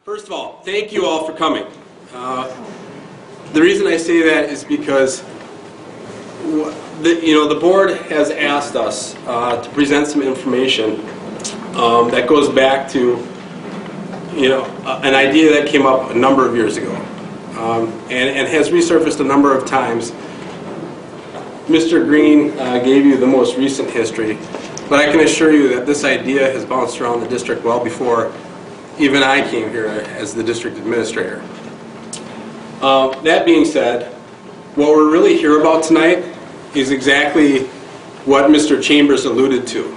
First of all, thank you all for coming. The reason I say that is because the board has asked us to present some information that goes back to an idea that came up a number of years ago and has resurfaced a number of times. Mr. Green gave you the most recent history, but I can assure you that this idea has bounced around the district well before even I came here as the district administrator. That being said, what we're really here about tonight is exactly what Mr. Chambers alluded to.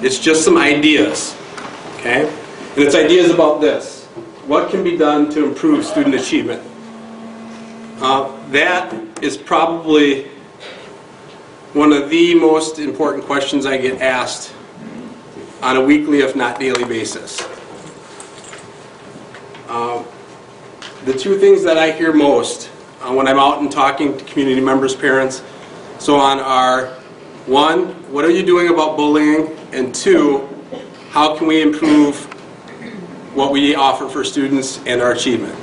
It's just some ideas, okay? And it's ideas about this. What can be done to improve student achievement? That is probably one of the most important questions I get asked on a weekly, if not daily basis. The two things that I hear most when I'm out and talking to community members, parents, so on are, one, what are you doing about bullying? And two, how can we improve what we offer for students and our achievement?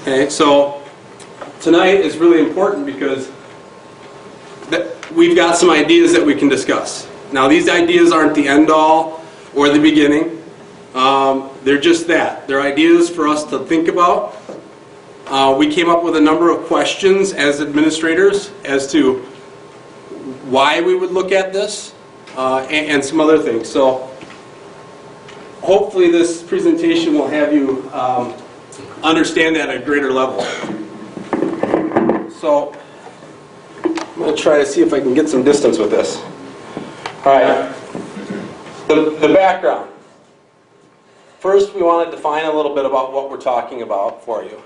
Okay, so tonight is really important because we've got some ideas that we can discuss. Now, these ideas aren't the end all or the beginning. They're just that. They're ideas for us to think about. We came up with a number of questions as administrators as to why we would look at this and some other things. So hopefully this presentation will have you understand that at a greater level. So I'm going to try to see if I can get some distance with this. All right. The background. First, we want to define a little bit about what we're talking about for you.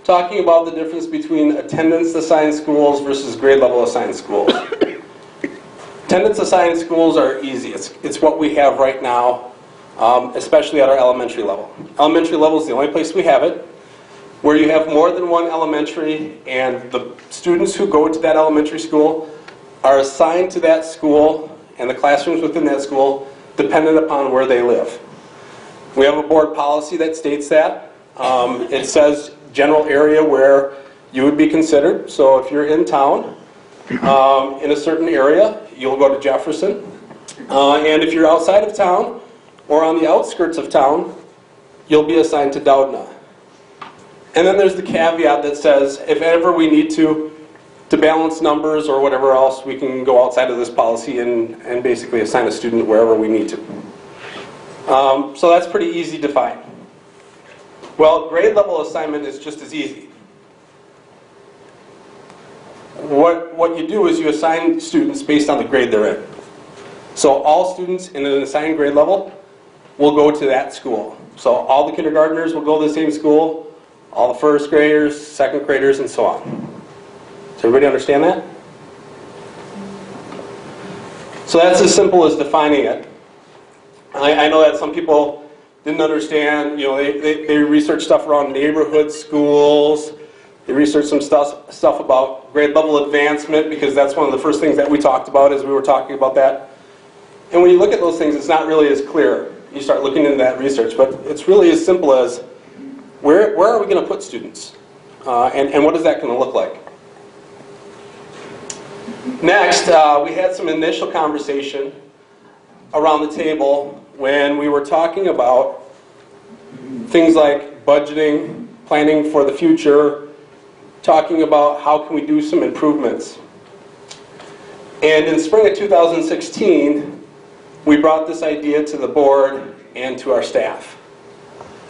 Talking about the difference between attendance assigned schools versus grade level assigned schools. Attendance assigned schools are easy. It's what we have right now, especially at our elementary level. Elementary level is the only place we have it, where you have more than one elementary, and the students who go to that elementary school are assigned to that school and the classrooms within that school dependent upon where they live. We have a board policy that states that. It says general area where you would be considered. So if you're in town, in a certain area, you'll go to Jefferson. And if you're outside of town or on the outskirts of town, you'll be assigned to Doudna. And then there's the caveat that says if ever we need to balance numbers or whatever else, we can go outside of this policy and basically assign a student wherever we need to. So that's pretty easy to find. Well, grade level assignment is just as easy. What you do is you assign students based on the grade they're in. So all students in an assigned grade level will go to that school. So all the kindergartners will go to the same school, all the first graders, second graders, and so on. Does everybody understand that? So that's as simple as defining it. I know that some people didn't understand, they researched stuff around neighborhood schools. They researched some stuff about grade level advancement, because that's one of the first things that we talked about as we were talking about that. And when you look at those things, it's not really as clear. You start looking into that research, but it's really as simple as where are we going to put students? And what is that going to look like? Next, we had some initial conversation around the table when we were talking about things like budgeting, planning for the future, talking about how can we do some improvements. And in spring of 2016, we brought this idea to the board and to our staff.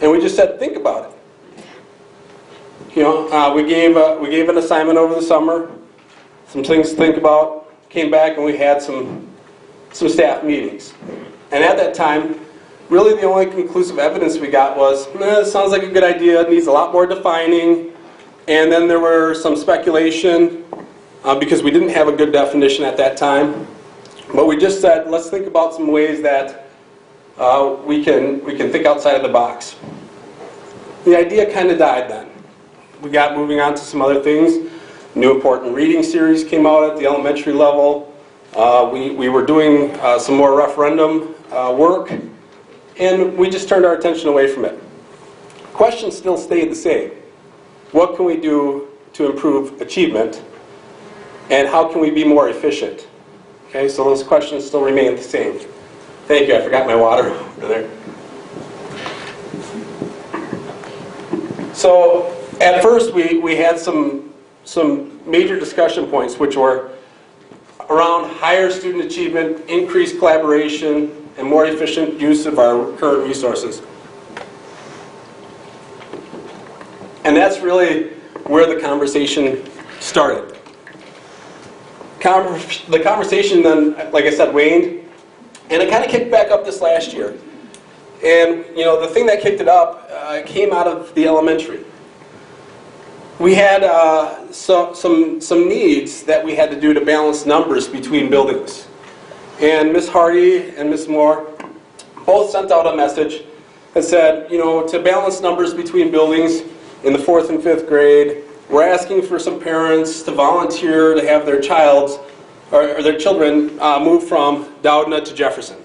And we just said, think about it. We gave an assignment over the summer, some things to think about, came back and we had some staff meetings. And at that time, really the only conclusive evidence we got was, it sounds like a good idea, it needs a lot more defining. And then there were some speculation, because we didn't have a good definition at that time. But we just said, let's think about some ways that we can think outside of the box. The idea kind of died then. We got moving on to some other things. New important reading series came out at the elementary level. We were doing some more referendum work, and we just turned our attention away from it. Questions still stayed the same. What can we do to improve achievement? And how can we be more efficient? Okay, so those questions still remain the same. Thank you, I forgot my water over there. So at first we had some major discussion points, which were around higher student achievement, increased collaboration, and more efficient use of our current resources. And that's really where the conversation started. The conversation then, like I said, waned, and it kind of kicked back up this last year. And the thing that kicked it up came out of the elementary. We had some needs that we had to do to balance numbers between buildings. And Ms. Hardy and Ms. Moore both sent out a message that said, to balance numbers between buildings in the 4th and 5th grade, we're asking for some parents to volunteer to have their their children move from Doudna to Jefferson.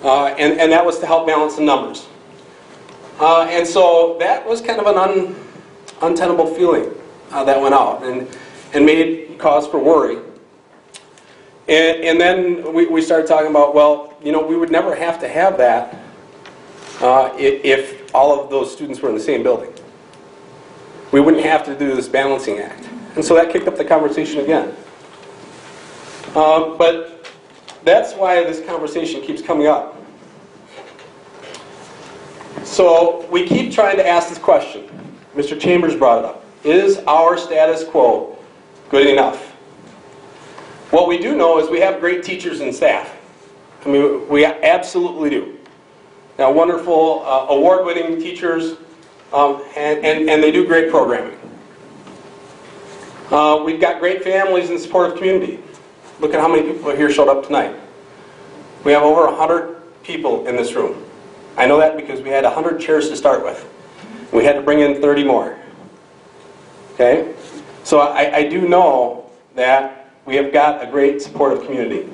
And that was to help balance the numbers. And so that was kind of an untenable feeling that went out and made cause for worry. And then we started talking about, well, we would never have to have that if all of those students were in the same building. We wouldn't have to do this balancing act. And so that kicked up the conversation again. But that's why this conversation keeps coming up. So we keep trying to ask this question. Mr. Chambers brought it up. Is our status quo good enough? What we do know is we have great teachers and staff. I mean, we absolutely do. Now, wonderful, award-winning teachers, and they do great programming. We've got great families and supportive community. Look at how many people here showed up tonight. We have over 100 people in this room. I know that because we had 100 chairs to start with. We had to bring in 30 more. Okay? So I do know that we have got a great supportive community.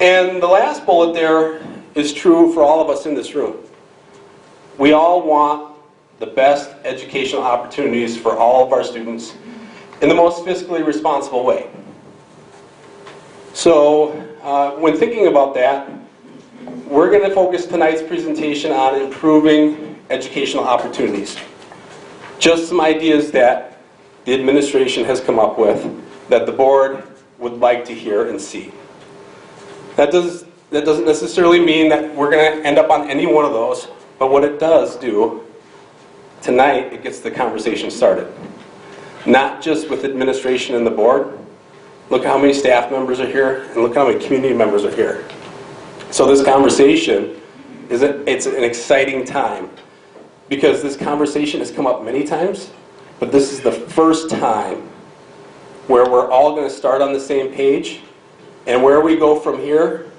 And the last bullet there is true for all of us in this room. We all want the best educational opportunities for all of our students in the most fiscally responsible way. So when thinking about that, we're going to focus tonight's presentation on improving educational opportunities. Just some ideas that the administration has come up with that the board would like to hear and see. That doesn't necessarily mean that we're going to end up on any one of those, but what it does do, tonight it gets the conversation started. Not just with administration and the board. Look how many staff members are here, and look how many community members are here. So this conversation, it's an exciting time, because this conversation has come up many times, but this is the first time where we're all going to start on the same page, and where we go from here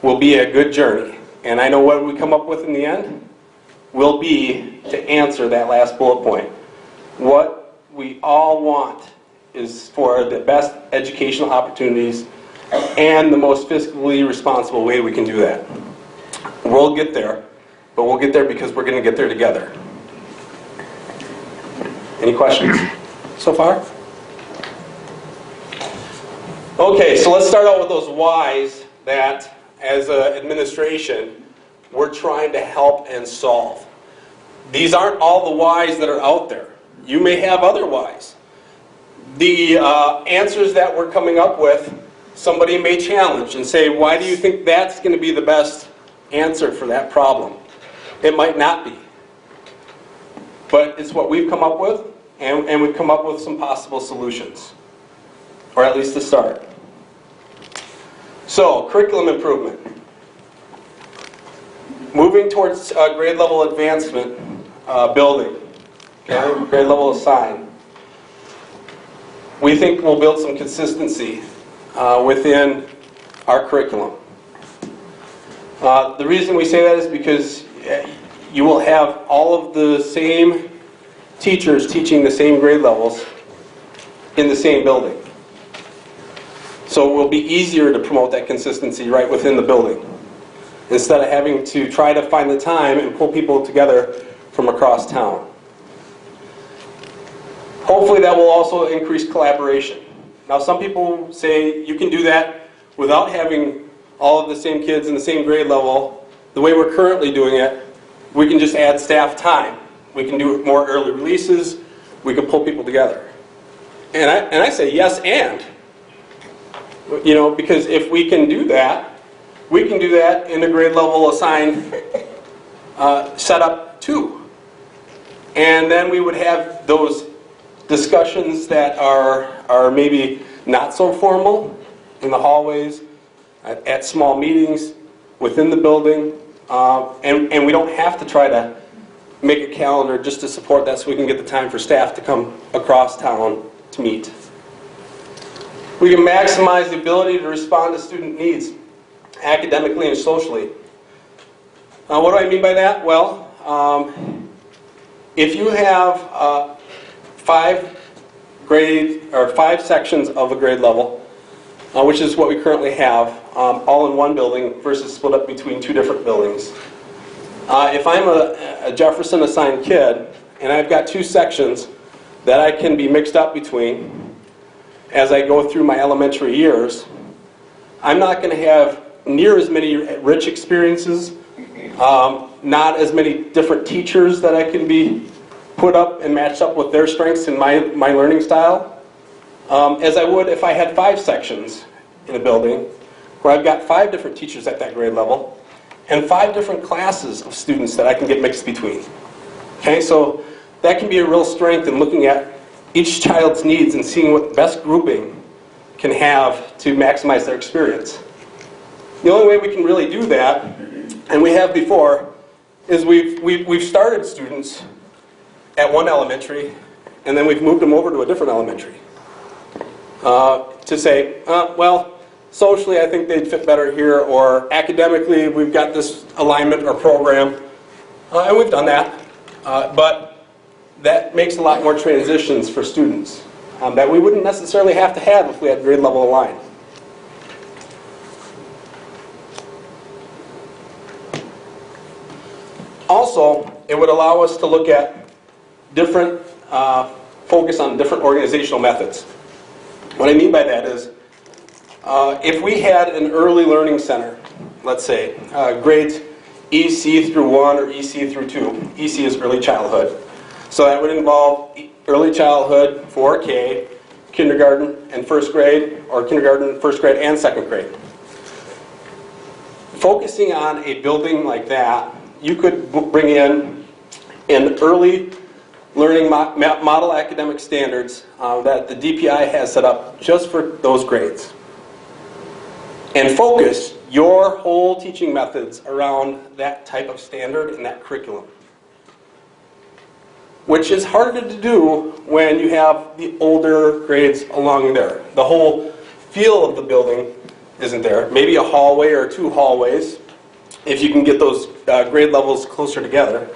will be a good journey. And I know what we come up with in the end will be to answer that last bullet point. What we all want is for the best educational opportunities and the most fiscally responsible way we can do that. We'll get there, but we'll get there because we're going to get there together. Any questions so far? Okay, so let's start out with those whys that, as an administration, we're trying to help and solve. These aren't all the whys that are out there. You may have other whys. The answers that we're coming up with, somebody may challenge and say, why do you think that's going to be the best answer for that problem? It might not be. But it's what we've come up with, and we've come up with some possible solutions. Or at least to start. So, curriculum improvement. Moving towards grade level advancement building. Okay? Grade level assigned. We think we'll build some consistency within our curriculum. The reason we say that is because you will have all of the same teachers teaching the same grade levels in the same building. So it will be easier to promote that consistency right within the building. instead of having to try to find the time and pull people together from across town. Hopefully that will also increase collaboration. Now some people say you can do that without having all of the same kids in the same grade level. The way we're currently doing it, we can just add staff time. We can do more early releases. We can pull people together. And I say yes and. You know, because if we can do that, we can do that in a grade level assigned setup too. And then we would have those discussions that are maybe not so formal in the hallways, at small meetings, within the building. And we don't have to try to make a calendar just to support that so we can get the time for staff to come across town to meet. We can maximize the ability to respond to student needs academically and socially. What do I mean by that? Well, if you have 5 sections of a grade level, which is what we currently have, all in one building versus split up between 2 different buildings. If I'm a Jefferson assigned kid and I've got 2 sections that I can be mixed up between as I go through my elementary years, I'm not going to have near as many rich experiences, not as many different teachers that I can be put up and matched up with their strengths and my learning style, as I would if I had 5 sections in a building where I've got 5 different teachers at that grade level and 5 different classes of students that I can get mixed between. Okay, so that can be a real strength in looking at each child's needs and seeing what the best grouping can have to maximize their experience. The only way we can really do that, and we have before, is we've started students at one elementary and then we've moved them over to a different elementary to say, well, socially I think they'd fit better here, or academically we've got this alignment or program, and we've done that, but that makes a lot more transitions for students that we wouldn't necessarily have to have if we had grade level aligned. Also, it would allow us to look at different, focus on different organizational methods. What I mean by that is, if we had an early learning center, let's say, grades EC through 1 or EC through 2. EC is early childhood. So that would involve early childhood, 4K, kindergarten and first grade, or kindergarten, first grade, and second grade. Focusing on a building like that, you could bring in an early learning model academic standards that the DPI has set up just for those grades. And focus your whole teaching methods around that type of standard and that curriculum. Which is harder to do when you have the older grades along there. The whole feel of the building isn't there. Maybe a hallway or 2 hallways, if you can get those grade levels closer together.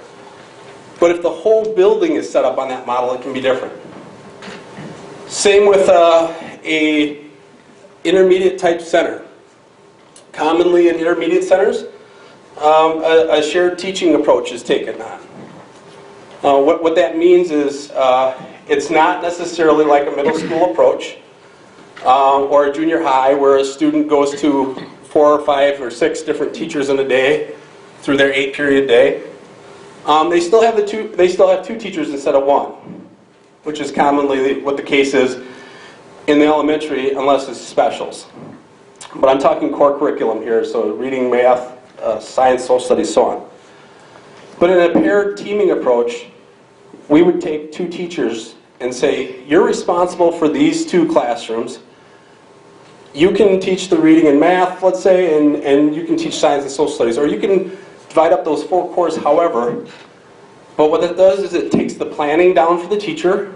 But if the whole building is set up on that model, it can be different. Same with a intermediate type center. Commonly in intermediate centers, a shared teaching approach is taken on. What that means is it's not necessarily like a middle school approach or a junior high where a student goes to 4 or 5 or 6 different teachers in a day through their 8-period day. They still have 2 teachers instead of 1, which is commonly what the case is in the elementary, unless it's specials. But I'm talking core curriculum here, so reading, math, science, social studies, so on. But in a paired teaming approach, we would take 2 teachers and say, you're responsible for these 2 classrooms. You can teach the reading and math, let's say, and you can teach science and social studies. Or you can divide up those 4 cores however. But what that does is it takes the planning down for the teacher.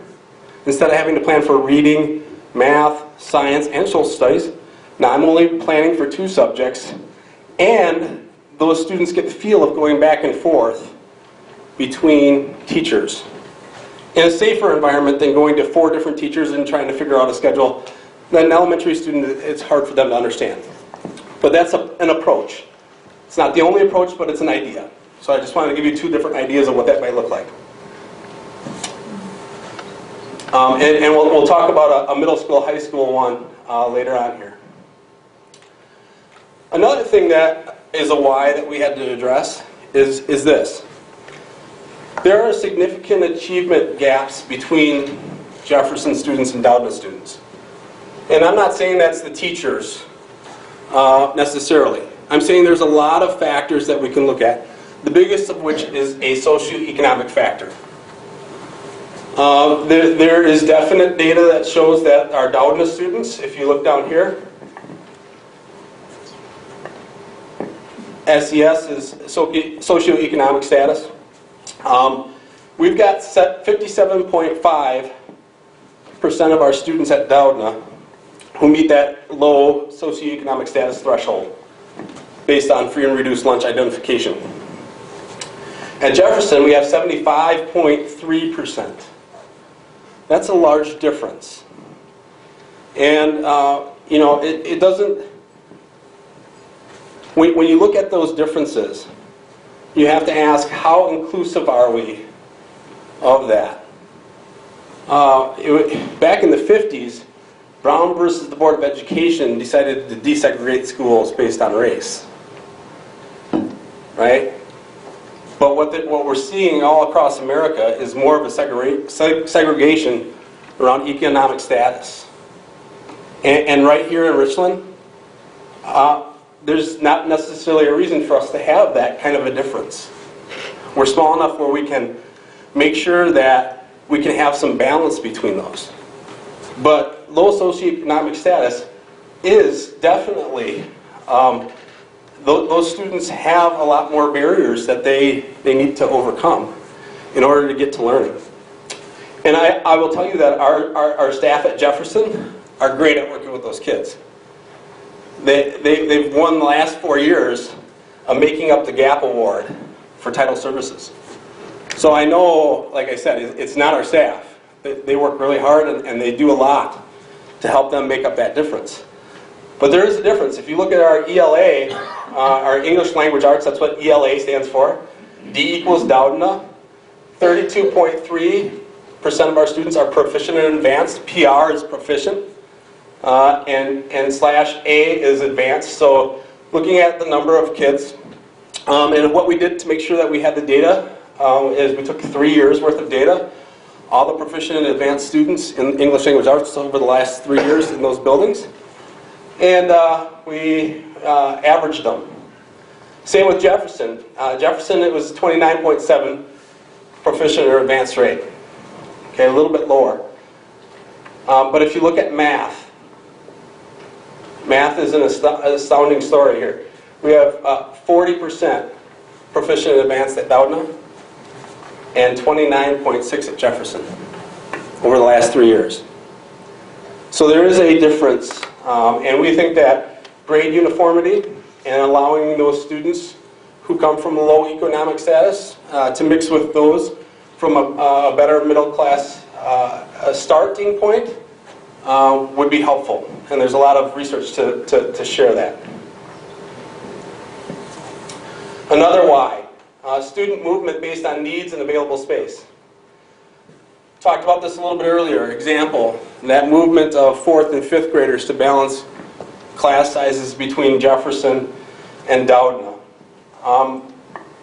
Instead of having to plan for reading, math, science, and social studies, now I'm only planning for 2 subjects. And those students get the feel of going back and forth between teachers. In a safer environment than going to 4 different teachers and trying to figure out a schedule, then an elementary student, it's hard for them to understand. But that's an approach. It's not the only approach, but it's an idea. So I just wanted to give you two different ideas of what that might look like. And we'll talk about a middle school, high school one later on here. Another thing that is a why that we had to address is this. There are significant achievement gaps between Jefferson students and Doudna students. And I'm not saying that's the teachers necessarily. I'm saying there's a lot of factors that we can look at, the biggest of which is a socioeconomic factor. There is definite data that shows that our Doudna students, if you look down here, SES is socioeconomic status. We've got 57.5% of our students at Doudna who meet that low socioeconomic status threshold based on free and reduced lunch identification. At Jefferson, we have 75.3%. That's a large difference. And, you know, it doesn't... When you look at those differences, you have to ask, how inclusive are we of that? Back in the 50s, Brown versus the Board of Education decided to desegregate schools based on race. Right? But what we're seeing all across America is more of a segregation around economic status. And right here in Richland, there's not necessarily a reason for us to have that kind of a difference. We're small enough where we can make sure that we can have some balance between those. But low socioeconomic status is definitely, those students have a lot more barriers that they need to overcome in order to get to learning. And I will tell you that our staff at Jefferson are great at working with those kids. They've won the last 4 years a Making Up the Gap Award for Title Services. So I know, like I said, it's not our staff. They work really hard and they do a lot to help them make up that difference. But there is a difference. If you look at our ELA, our English Language Arts, that's what ELA stands for. D equals Doudna. 32.3% of our students are proficient in advanced. PR is proficient. And slash A is advanced. So looking at the number of kids. And what we did to make sure that we had the data is we took 3 years worth of data. All the proficient and advanced students in English Language Arts over the last 3 years in those buildings. And we averaged them. Same with Jefferson. Jefferson, it was 29.7 proficient or advanced rate. Okay, a little bit lower. But if you look at math, math is an astounding story here. We have 40% proficient and advanced at Doudna and 29.6 at Jefferson over the last 3 years. So there is a difference, and we think that grade uniformity and allowing those students who come from a low economic status to mix with those from a better middle class starting point would be helpful. And there's a lot of research to share that. Another why, student movement based on needs and available space. Talked about this a little bit earlier. Example, that movement of 4th and 5th graders to balance class sizes between Jefferson and Doudna.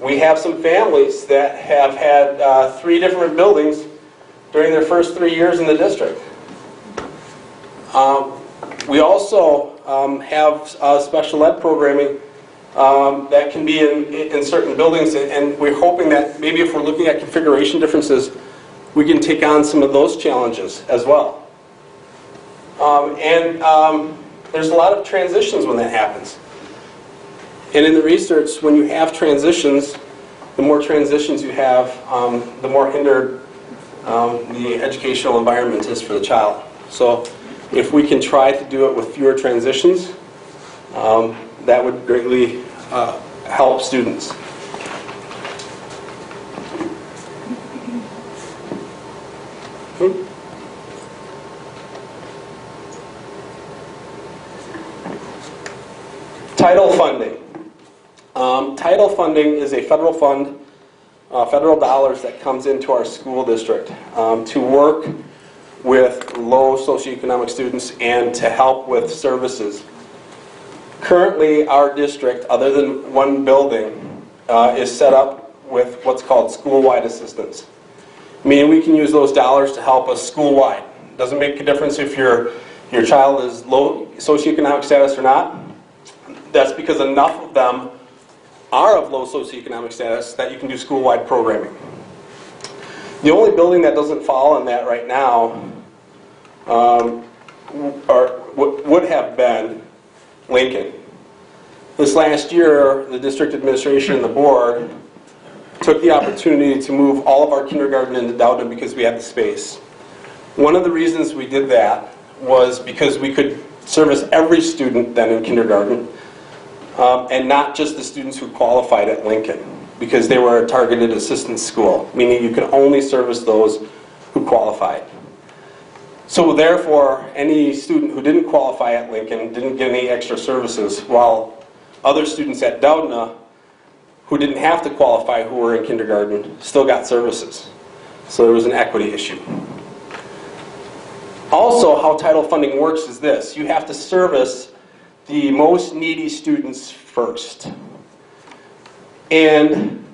We have some families that have had 3 different buildings during their first 3 years in the district. We also have special ed programming that can be in certain buildings, and we're hoping that maybe if we're looking at configuration differences, we can take on some of those challenges as well. There's a lot of transitions when that happens. And in the research, when you have transitions, the more transitions you have, the more hindered the educational environment is for the child. So if we can try to do it with fewer transitions, that would greatly help students. Title funding. Title funding is a federal fund, federal dollars that comes into our school district to work with low socioeconomic students and to help with services. Currently, our district, other than one building, is set up with what's called school-wide assistance. Meaning we can use those dollars to help us school-wide. Doesn't make a difference if your child is low socioeconomic status or not. That's because enough of them are of low socioeconomic status that you can do school-wide programming. The only building that doesn't fall in that right now would have been Lincoln. This last year, the district administration and the board took the opportunity to move all of our kindergarten into Doudna because we had the space. One of the reasons we did that was because we could service every student then in kindergarten, and not just the students who qualified at Lincoln, because they were a targeted assistance school, meaning you could only service those who qualified. So therefore, any student who didn't qualify at Lincoln didn't get any extra services, while other students at Doudna who didn't have to qualify, who were in kindergarten, still got services. So there was an equity issue. Also, how title funding works is this. You have to service the most needy students first. And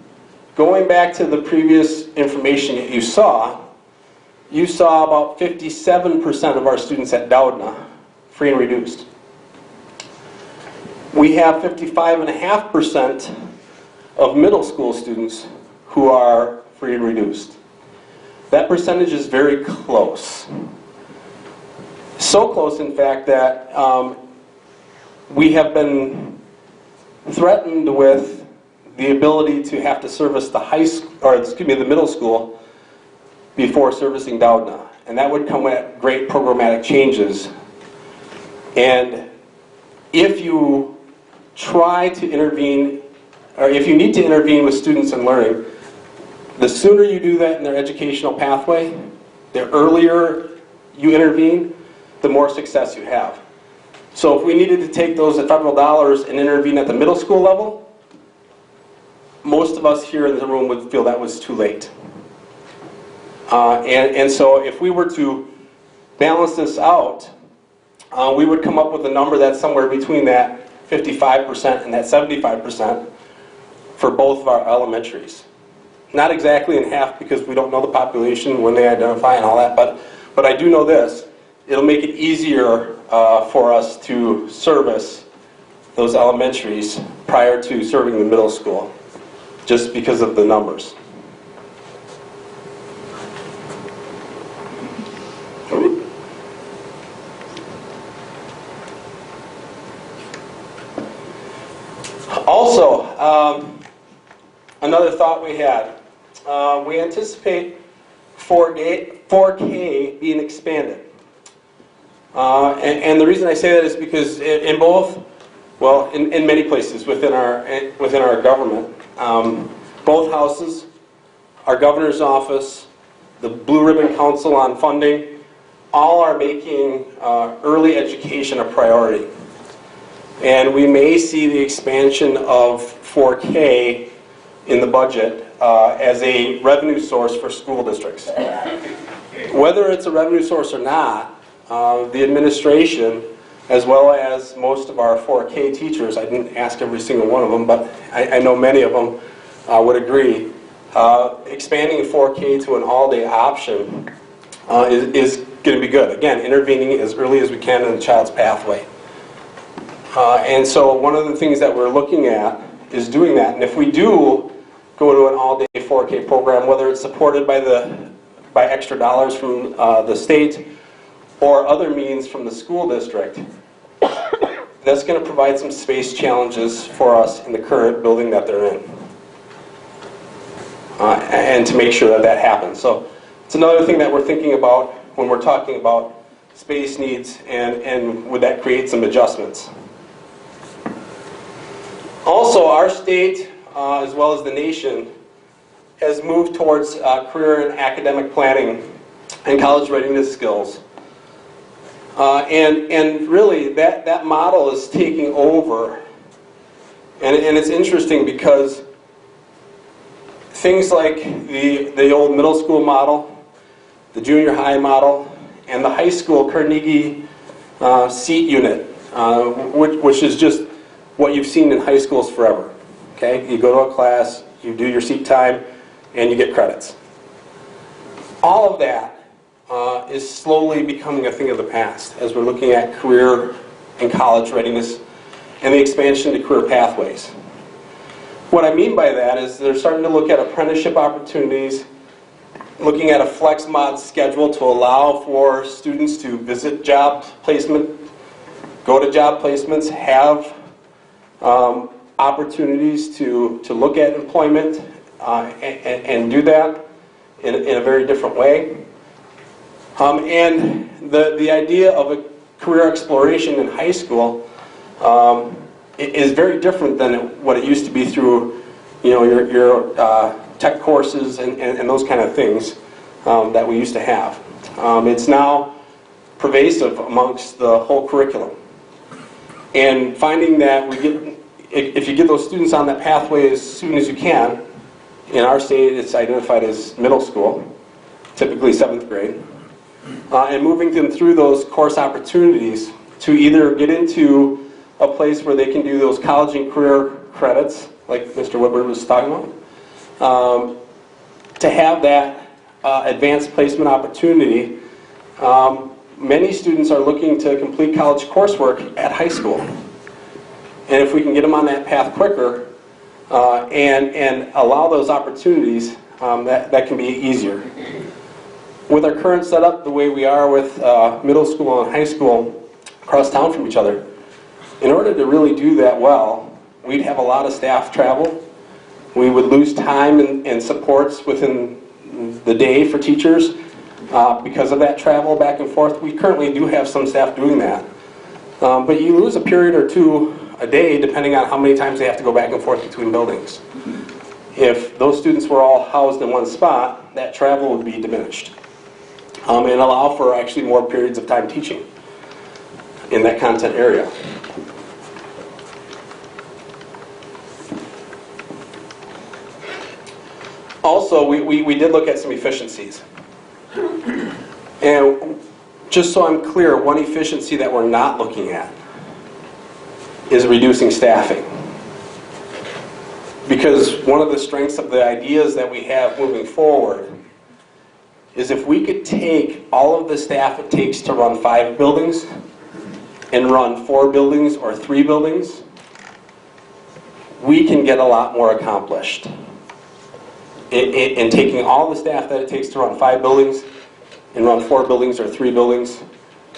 going back to the previous information that you saw about 57% of our students at Doudna free and reduced. We have 55.5% of middle school students who are free and reduced. That percentage is very close. So close, in fact, that we have been threatened with the ability to have to service the middle school before servicing Doudna. And that would come with great programmatic changes. And if you try to intervene, or if you need to intervene with students in learning, the sooner you do that in their educational pathway, the earlier you intervene, the more success you have. So if we needed to take those federal dollars and intervene at the middle school level, most of us here in the room would feel that was too late. And so if we were to balance this out, we would come up with a number that's somewhere between that 55% and that 75% for both of our elementaries. Not exactly in half, because we don't know the population when they identify and all that, but I do know this. It'll make it easier for us to service those elementaries prior to serving the middle school, just because of the numbers. Also, another thought we had, we anticipate 4K being expanded. And the reason I say that is because in many places within our government, both houses, our governor's office, the Blue Ribbon Council on Funding, all are making early education a priority. And we may see the expansion of 4K in the budget as a revenue source for school districts. Whether it's a revenue source or not, the administration, as well as most of our 4K teachers, I didn't ask every single one of them, but I know many of them would agree, expanding 4K to an all-day option is going to be good. Again, intervening as early as we can in the child's pathway. And so one of the things that we're looking at is doing that. And if we do go to an all-day 4K program, whether it's supported by extra dollars from the state or other means from the school district, that's going to provide some space challenges for us in the current building that they're in. And to make sure that that happens. So it's another thing that we're thinking about when we're talking about space needs, and would that create some adjustments. Also, our state, as well as the nation, has moved towards career and academic planning and college readiness skills. And really, that model is taking over And it's interesting because things like the old middle school model, the junior high model, and the high school Carnegie seat unit, which is just what you've seen in high schools forever. Okay, you go to a class, you do your seat time, and you get credits. All of that is slowly becoming a thing of the past as we're looking at career and college readiness and the expansion to career pathways. What I mean by that is they're starting to look at apprenticeship opportunities, looking at a flex mod schedule to allow for students to visit job placement, go to job placements, have opportunities to look at employment and do that in a very different way. And the idea of a career exploration in high school is very different than what it used to be through, your tech courses and those kind of things that we used to have. It's now pervasive amongst the whole curriculum. And finding that if you get those students on that pathway as soon as you can, in our state it's identified as middle school, typically 7th grade, and moving them through those course opportunities to either get into a place where they can do those college and career credits, like Mr. Woodward was talking about, to have that advanced placement opportunity. Many students are looking to complete college coursework at high school. And if we can get them on that path quicker and allow those opportunities, that can be easier. With our current setup, the way we are with middle school and high school across town from each other, in order to really do that well, we'd have a lot of staff travel. We would lose time and supports within the day for teachers because of that travel back and forth. We currently do have some staff doing that. But you lose a period or two a day depending on how many times they have to go back and forth between buildings. If those students were all housed in one spot, that travel would be diminished. And allow for actually more periods of time teaching in that content area. Also, we did look at some efficiencies. And just so I'm clear, one efficiency that we're not looking at is reducing staffing. Because one of the strengths of the ideas that we have moving forward is if we could take all of the staff it takes to run 5 buildings and run 4 buildings or 3 buildings, we can get a lot more accomplished. In taking all the staff that it takes to run 5 buildings and run 4 buildings or 3 buildings,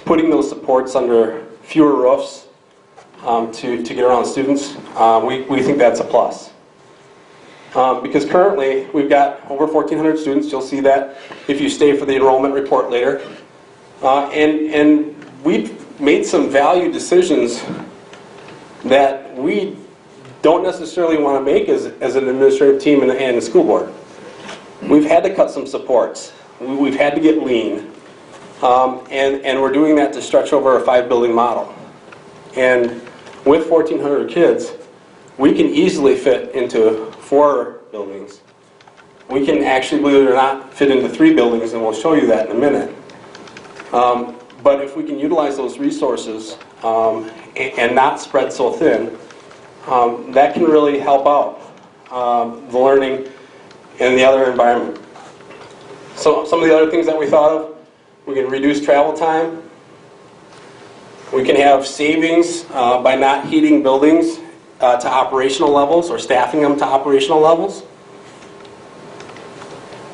putting those supports under fewer roofs to get around students, we think that's a plus. Because currently we've got over 1,400 students. You'll see that if you stay for the enrollment report later. And we've made some value decisions that we don't necessarily want to make as an administrative team and the school board. We've had to cut some supports. We've had to get lean. And we're doing that to stretch over a 5-building model. And with 1,400 kids, we can easily fit into 4 buildings. We can actually, believe it or not, fit into 3 buildings, and we'll show you that in a minute. But if we can utilize those resources and not spread so thin, that can really help out the learning and the other environment. So some of the other things that we thought of, we can reduce travel time. We can have savings by not heating buildings to operational levels or staffing them to operational levels.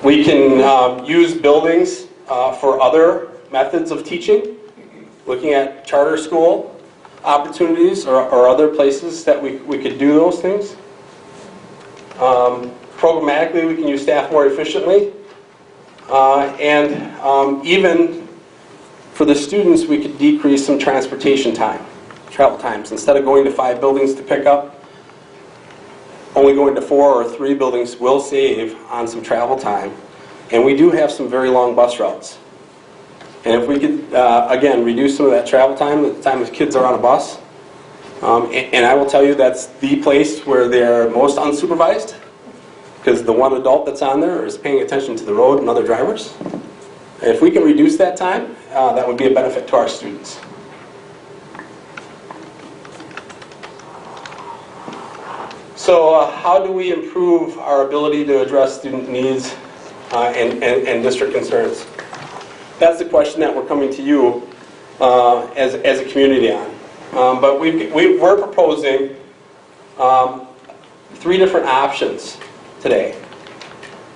We can use buildings for other methods of teaching, looking at charter school opportunities or other places that we could do those things. Programmatically, we can use staff more efficiently. And even for the students, we could decrease some transportation time, travel times. Instead of going to 5 buildings to pick up, only going to 4 or 3 buildings will save on some travel time. And we do have some very long bus routes. And if we could, again, reduce some of that travel time, the time the kids are on a bus, And I will tell you that's the place where they're most unsupervised, because the one adult that's on there is paying attention to the road and other drivers. And if we can reduce that time, that would be a benefit to our students. So how do we improve our ability to address student needs and district concerns? That's the question that we're coming to you as a community on. But we're proposing 3 different options today.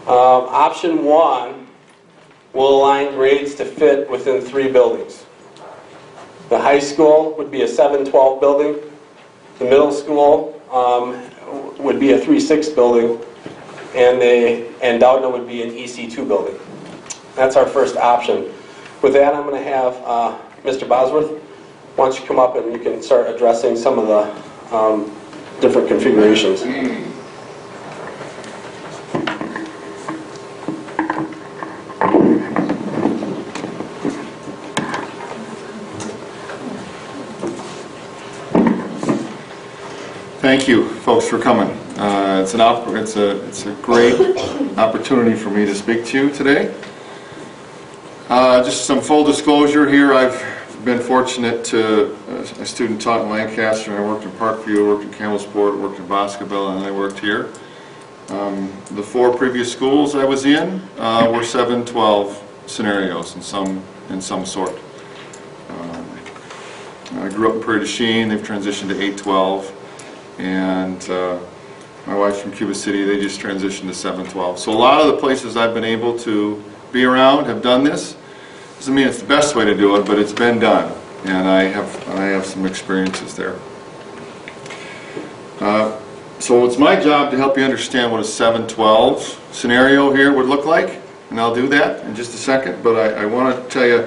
Option 1 will align grades to fit within 3 buildings. The high school would be a 7-12 building. The middle school would be a 3-6 building. And Doudna would be an EC2 building. That's our first option. With that, I'm going to have Mr. Bosworth. Why don't you come up and you can start addressing some of the different configurations. Thank you, folks, for coming. It's a great opportunity for me to speak to you today. Just some full disclosure here. I've been fortunate to, a student taught in Lancaster, and I worked in Parkview, I worked in Campbellsport, worked in Boscobel, and I worked here. The 4 previous schools I was in were 7-12 scenarios in some sort. I grew up in Prairie du Chien. They've transitioned to 8-12. And my wife's from Cuba City. They just transitioned to 7-12. So a lot of the places I've been able to be around have done this. Doesn't mean it's the best way to do it, but it's been done, and I have some experiences there. So it's my job to help you understand what a 7-12 scenario here would look like, and I'll do that in just a second. But I want to tell you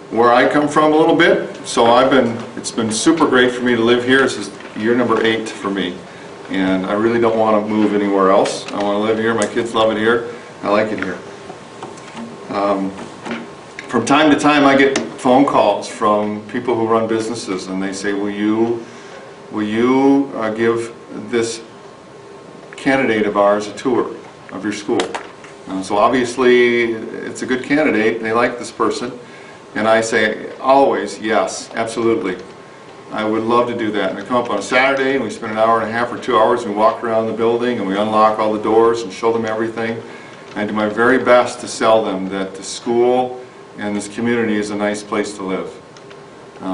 where I come from a little bit. So it's been super great for me to live here. This is year number 8 for me, and I really don't want to move anywhere else. I want to live here. My kids love it here. I like it here. From time to time, I get phone calls from people who run businesses, and they say, "Will you give this candidate of ours a tour of your school?" So obviously, it's a good candidate. They like this person, and I say always, "Yes, absolutely. I would love to do that." And I come up on a Saturday, and we spend an hour and a half or 2 hours, and we walk around the building, and we unlock all the doors and show them everything. And I do my very best to sell them that the school and this community is a nice place to live.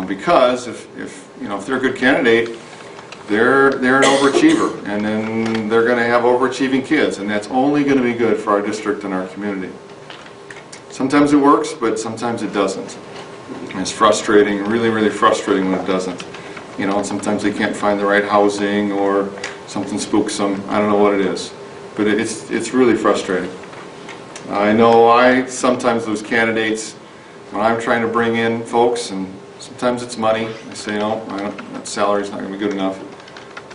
Because if they're a good candidate, they're an overachiever, and then they're going to have overachieving kids, and that's only going to be good for our district and our community. Sometimes it works, but sometimes it doesn't. And it's frustrating, really, really frustrating when it doesn't. And sometimes they can't find the right housing, or something spooks them. I don't know what it is, but it's really frustrating. I know I sometimes lose candidates when I'm trying to bring in folks, and sometimes it's money. I say, no, that salary's not going to be good enough.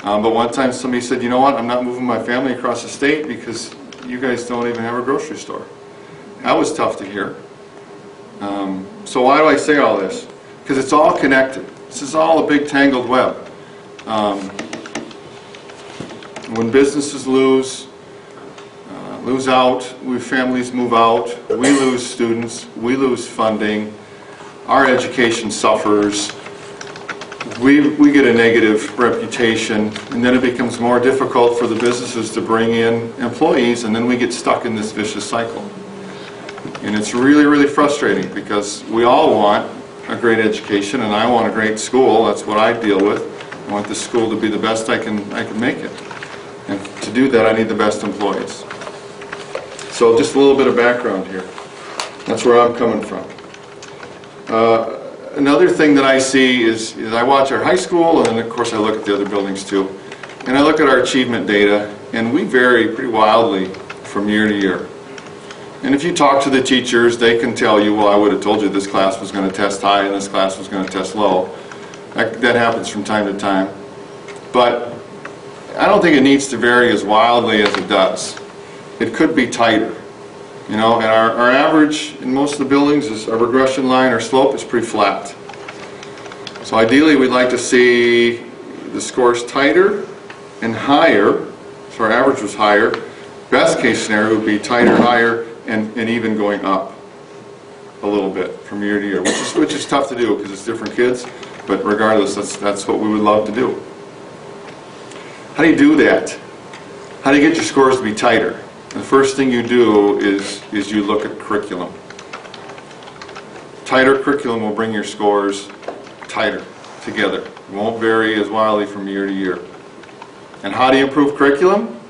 But one time somebody said, "You know what, I'm not moving my family across the state because you guys don't even have a grocery store." That was tough to hear. So why do I say all this? Because it's all connected. This is all a big tangled web. When businesses lose out, families move out, we lose students, we lose funding, our education suffers, we get a negative reputation, and then it becomes more difficult for the businesses to bring in employees, and then we get stuck in this vicious cycle. And it's really, really frustrating, because we all want a great education, and I want a great school. That's what I deal with. I want the school to be the best I can make it. And to do that, I need the best employees. So just a little bit of background here. That's where I'm coming from. Another thing that I see is I watch our high school, and then of course I look at the other buildings too. And I look at our achievement data, and we vary pretty wildly from year to year. And if you talk to the teachers, they can tell you, "Well, I would have told you this class was going to test high and this class was going to test low." That happens from time to time. But I don't think it needs to vary as wildly as it does. It could be tighter. And our average in most of the buildings is a regression line or slope is pretty flat. So ideally we'd like to see the scores tighter and higher, so our average was higher. Best case scenario would be tighter, higher, and even going up a little bit from year to year, which is tough to do because it's different kids, but regardless, that's what we would love to do. How do you do that? How do you get your scores to be tighter? The first thing you do is you look at curriculum. Tighter curriculum will bring your scores tighter together. It won't vary as wildly from year to year. And how do you improve curriculum?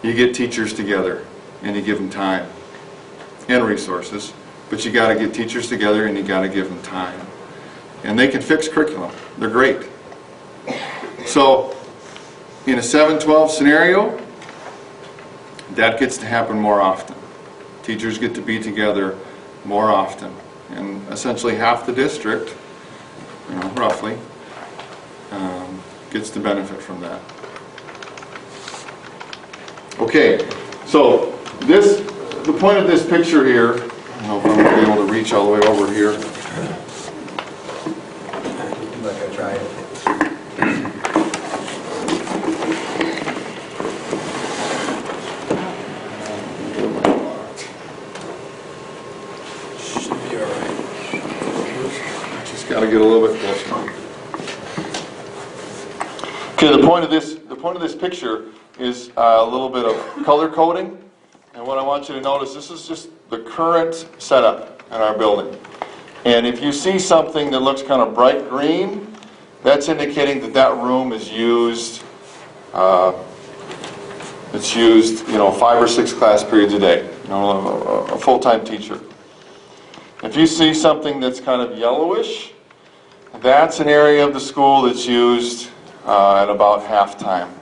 You get teachers together and you give them time and resources, but you got to get teachers together and you got to give them time. And they can fix curriculum. They're great. So in a 7-12 scenario, that gets to happen more often. Teachers get to be together more often. And essentially half the district, roughly, gets to benefit from that. Okay, so the point of this picture here, I don't know if I'm going to be able to reach all the way over here. Like I tried. Should be all right. Just got to get a little bit closer. Okay, the point of this picture is a little bit of color coding. And what I want you to notice, this is just the current setup in our building. And if you see something that looks kind of bright green, that's indicating that that room is used, it's used, 5 or 6 class periods a day, a full-time teacher. If you see something that's kind of yellowish, that's an area of the school that's used at about half-time.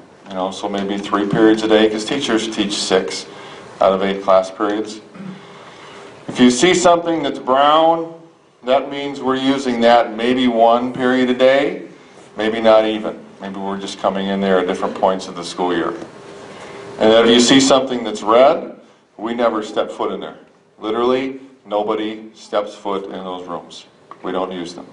So maybe 3 periods a day, because teachers teach 6 out of 8 class periods. If you see something that's brown, that means we're using that maybe 1 period a day, maybe not even. Maybe we're just coming in there at different points of the school year. And if you see something that's red, we never step foot in there. Literally, nobody steps foot in those rooms. We don't use them.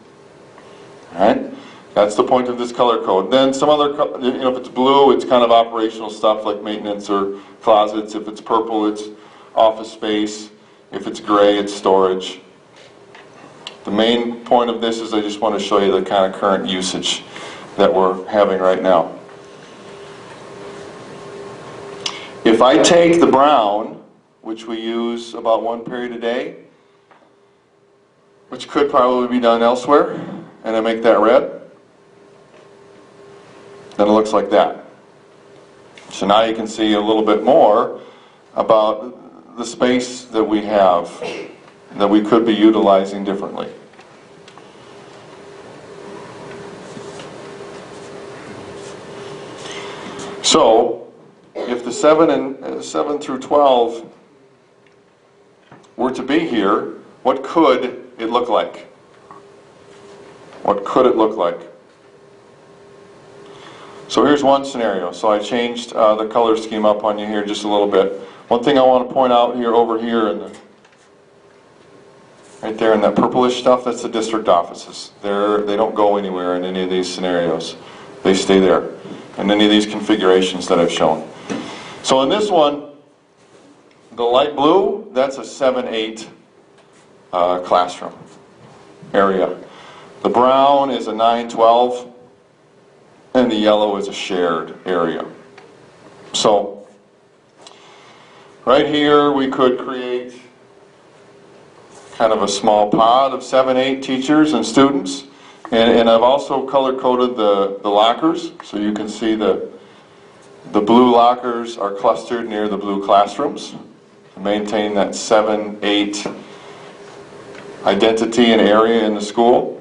All right? That's the point of this color code. Then some other, if it's blue, it's kind of operational stuff like maintenance or closets. If it's purple, it's office space. If it's gray, it's storage. The main point of this is I just want to show you the kind of current usage that we're having right now. If I take the brown, which we use about 1 period a day, which could probably be done elsewhere, and I make that red, then it looks like that. So now you can see a little bit more about the space that we have that we could be utilizing differently. So, if the 7 through 12 were to be here, what could it look like? What could it look like? So here's one scenario. So I changed the color scheme up on you here just a little bit. One thing I want to point out here, over here, right there in that purplish stuff, that's the district offices. They don't go anywhere in any of these scenarios. They stay there in any of these configurations that I've shown. So in this one, the light blue, that's a 7-8 classroom area. The brown is a 9-12. And the yellow is a shared area. So, right here we could create kind of a small pod of 7-8 teachers and students. And I've also color-coded the lockers, so you can see the blue lockers are clustered near the blue classrooms to maintain that 7-8 identity and area in the school.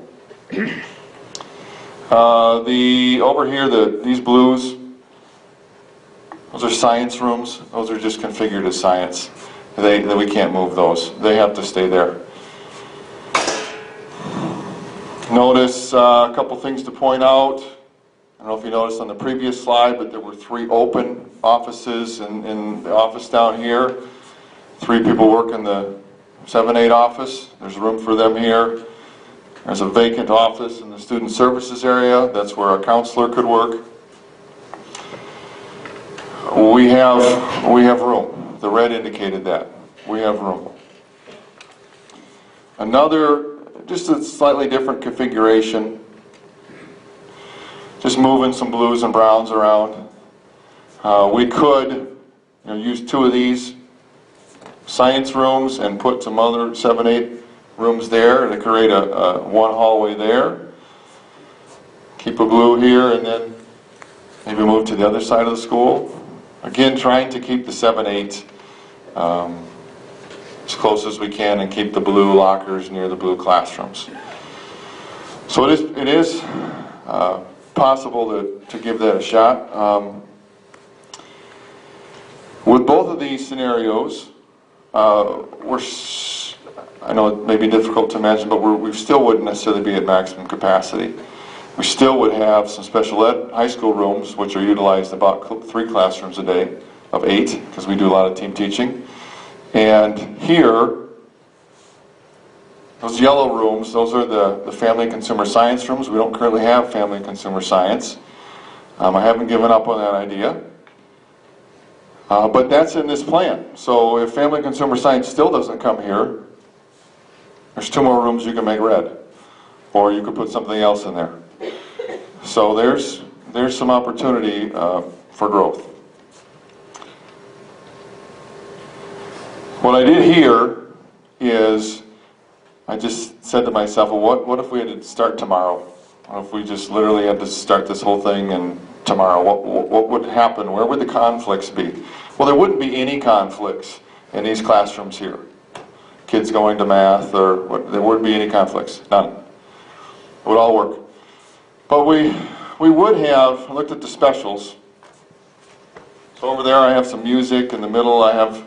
Over here, these blues, those are science rooms. Those are just configured as science. We can't move those. They have to stay there. Notice a couple things to point out. I don't know if you noticed on the previous slide, but there were 3 open offices in the office down here. 3 people work in the 7-8 office. There's room for them here. There's a vacant office in the student services area. That's where a counselor could work. We have room. The red indicated that. We have room. Another, just a slightly different configuration. Just moving some blues and browns around. We could use 2 of these science rooms and put some other 7, 8 rooms there to create a one hallway there. Keep a blue here and then maybe move to the other side of the school. Again, trying to keep the 7, 8 as close as we can and keep the blue lockers near the blue classrooms. So it is possible to give that a shot. With both of these scenarios, I know it may be difficult to imagine, but we still wouldn't necessarily be at maximum capacity. We still would have some special ed high school rooms, which are utilized about 3 classrooms a day of 8, because we do a lot of team teaching. And here, those yellow rooms, those are the family and consumer science rooms. We don't currently have family and consumer science. I haven't given up on that idea. But that's in this plan. So if family and consumer science still doesn't come here, there's 2 more rooms you can make red. Or you could put something else in there. So there's some opportunity for growth. What I did here is I just said to myself, well, what if we had to start tomorrow? What if we just literally had to start this whole thing and tomorrow? What would happen? Where would the conflicts be? Well, there wouldn't be any conflicts in these classrooms here. Kids going to math, there wouldn't be any conflicts. None. It would all work. But we would have, I looked at the specials. So over there I have some music. In the middle I have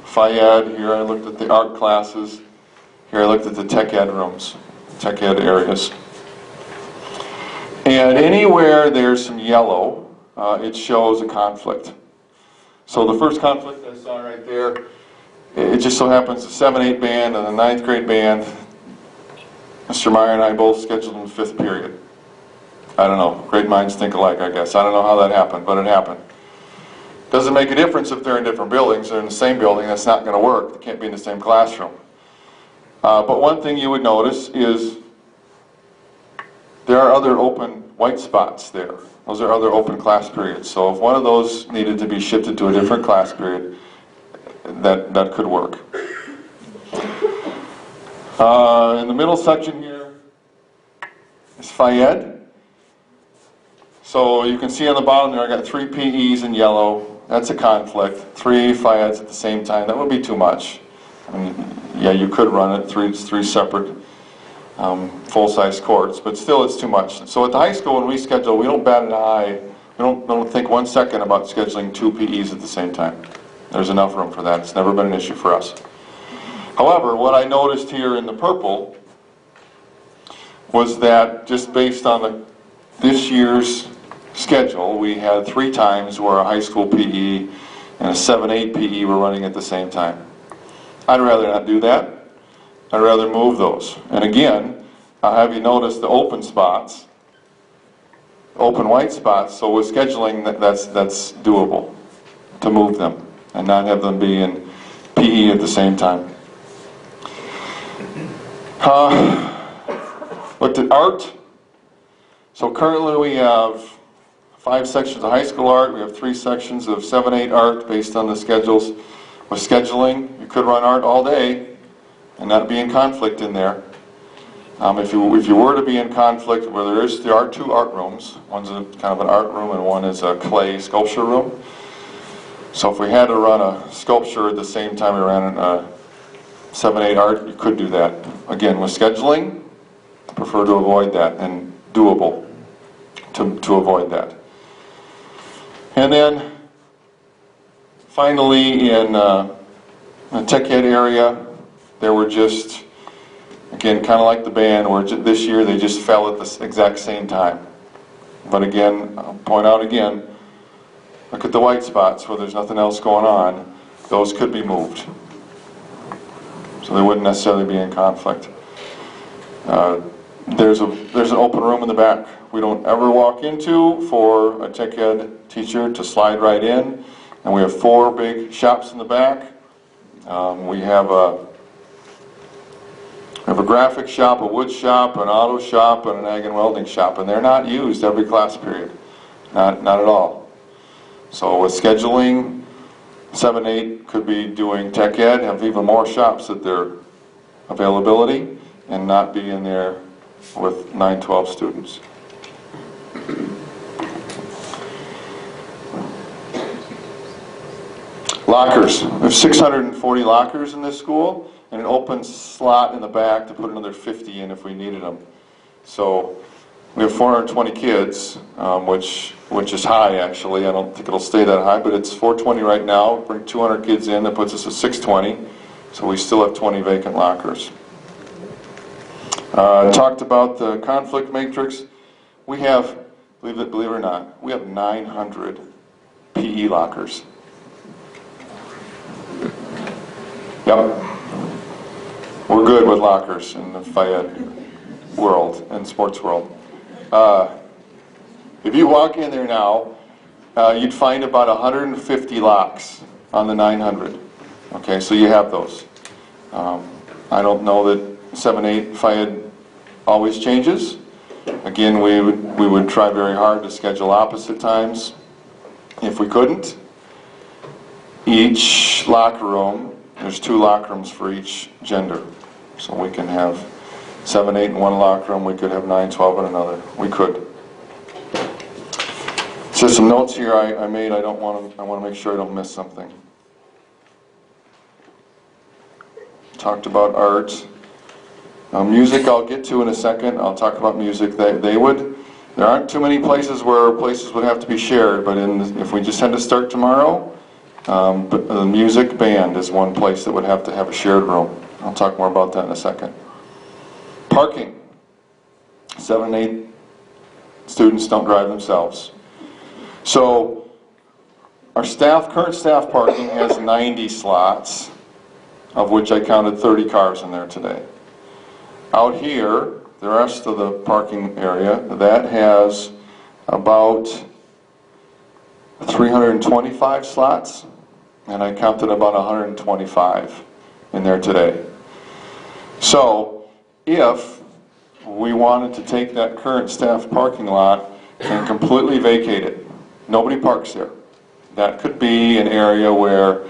Phi-Ed. Here I looked at the art classes. Here I looked at the tech ed rooms, tech ed areas. And anywhere there's some yellow, it shows a conflict. So the first conflict I saw right there, it just so happens the 7-8 band and the 9th grade band, Mr. Meyer and I both scheduled in the 5th period. I don't know, great minds think alike, I guess. I don't know how that happened, but it happened. Doesn't make a difference if they're in different buildings. They're in the same building, that's not going to work. They can't be in the same classroom. But one thing you would notice is there are other open white spots there. Those are other open class periods. So if one of those needed to be shifted to a different class period, that could work. In the middle section here is Phi-Ed. So you can see on the bottom there I got 3 PEs in yellow. That's a conflict. 3 Phi-Eds at the same time. That would be too much. I mean, yeah, you could run it three separate full-size courts, but still it's too much. So at the high school when we schedule, we don't bat an eye. We don't think 1 second about scheduling 2 PEs at the same time. There's enough room for that. It's never been an issue for us. However, what I noticed here in the purple was that just based on this year's schedule, we had 3 times where a high school PE and a 7-8 PE were running at the same time. I'd rather not do that. I'd rather move those. And again, I'll have you notice the open spots, open white spots, so with scheduling that's doable to move them and not have them be in PE at the same time. Looked at art. So currently we have 5 sections of high school art. We have 3 sections of 7-8 art based on the schedules. With scheduling, you could run art all day and not be in conflict in there. If you were to be in conflict, where there are 2 art rooms. One's kind of an art room and one is a clay sculpture room. So if we had to run a sculpture at the same time we ran a 7-8 art, you could do that. Again, with scheduling, I prefer to avoid that and doable to avoid that. And then finally in the tech ed area, there were just, again, kind of like the band, where this year they just fell at the exact same time. But again, I'll point out again, look at the white spots where there's nothing else going on. Those could be moved. So they wouldn't necessarily be in conflict. There's an open room in the back we don't ever walk into for a tech ed teacher to slide right in. And we have 4 big shops in the back. We have a graphic shop, a wood shop, an auto shop, and an ag and welding shop. And they're not used every class period. Not at all. So with scheduling, 7, 8 could be doing tech ed, have even more shops at their availability, and not be in there with 9, 12 students. Lockers. We have 640 lockers in this school, and an open slot in the back to put another 50 in if we needed them. So we have 420 kids, which is high actually. I don't think it'll stay that high, but it's 420 right now. Bring 200 kids in, that puts us at 620. So we still have 20 vacant lockers. Talked about the conflict matrix. We have, believe it or not, we have 900 PE lockers. Yep. We're good with lockers in the Fayette world and sports world. If you walk in there now, you'd find about 150 locks on the 900. Okay, so you have those. I don't know that 7, 8 Fayette always changes. Again, we would try very hard to schedule opposite times if we couldn't. Each locker room, there's 2 locker rooms for each gender. So we can have 7, 8 in one locker room, we could have 9, 12 in another. We could. So some notes here I made. I want to make sure I don't miss something. Talked about art. Music I'll get to in a second. I'll talk about music. There aren't too many places where places would have to be shared, but if we just had to start tomorrow, the music band is one place that would have to have a shared room. I'll talk more about that in a second. Parking. 7 and 8 students don't drive themselves. So our current staff parking has 90 slots, of which I counted 30 cars in there today. Out here, the rest of the parking area, that has about 325 slots, and I counted about 125 in there today. So if we wanted to take that current staff parking lot and completely vacate it, nobody parks there. That could be an area where